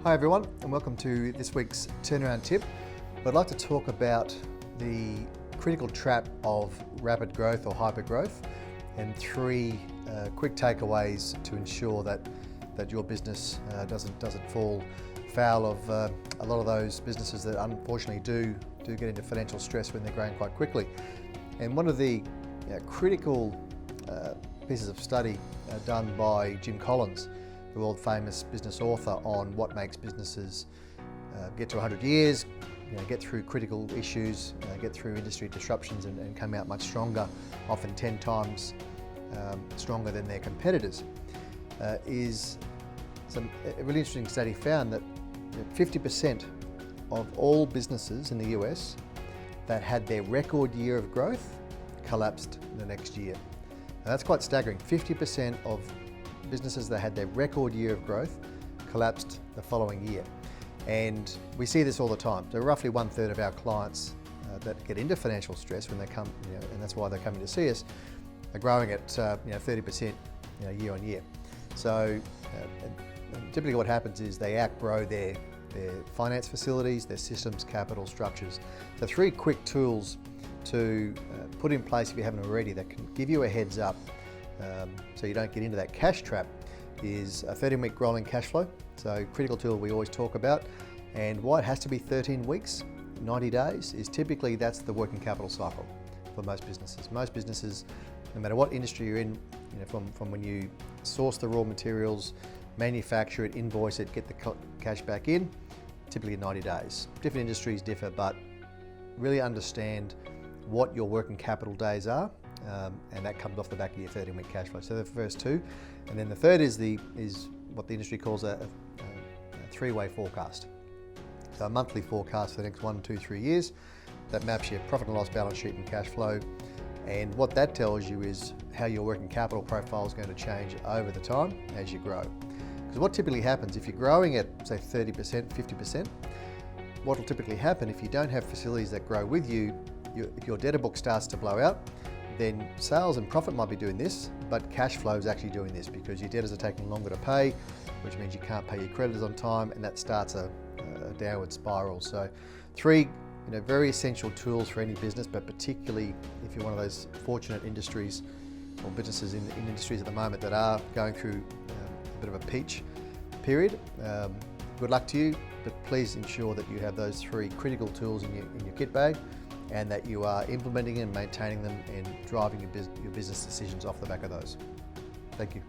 Hi everyone, and welcome to this week's turnaround tip. I'd like to talk about the critical trap of rapid growth or hyper growth and three quick takeaways to ensure that your business doesn't fall foul of a lot of those businesses that unfortunately do get into financial stress when they're growing quite quickly. And one of the critical pieces of study done by Jim Collins, the world famous business author, on what makes businesses get to 100 years, get through critical issues, get through industry disruptions and come out much stronger, often 10 times stronger than their competitors, is a really interesting study found that 50% of all businesses in the US that had their record year of growth collapsed the next year. Now that's quite staggering. 50% of businesses that had their record year of growth collapsed the following year. And we see this all the time. So roughly 1/3 of our clients that get into financial stress when they come, and that's why they're coming to see us, are growing at 30% year on year. So typically what happens is they outgrow their finance facilities, their systems, capital structures. So three quick tools to put in place if you haven't already that can give you a heads up so you don't get into that cash trap is a 13-week rolling cash flow. So critical tool we always talk about. And why it has to be 13 weeks, 90 days, is typically that's the working capital cycle for most businesses. Most businesses, no matter what industry you're in, from when you source the raw materials, manufacture it, invoice it, get the cash back in, typically 90 days. Different industries differ, but really understand what your working capital days are, and that comes off the back of your 13-week cash flow. So the first two, and then the third is what the industry calls a three-way forecast. So a monthly forecast for the next 1, 2, 3 years that maps your profit and loss balance sheet and cash flow. And what that tells you is how your working capital profile is going to change over the time as you grow. Because what typically happens if you're growing at say 30%, 50%, what will typically happen if you don't have facilities that grow with you, if your debtor book starts to blow out, then sales and profit might be doing this, but cash flow is actually doing this because your debtors are taking longer to pay, which means you can't pay your creditors on time, and that starts a downward spiral. So three very essential tools for any business, but particularly if you're one of those fortunate industries or businesses in industries at the moment that are going through a bit of a peach period. Good luck to you, but please ensure that you have those three critical tools in your kit bag, and that you are implementing and maintaining them and driving your business decisions off the back of those. Thank you.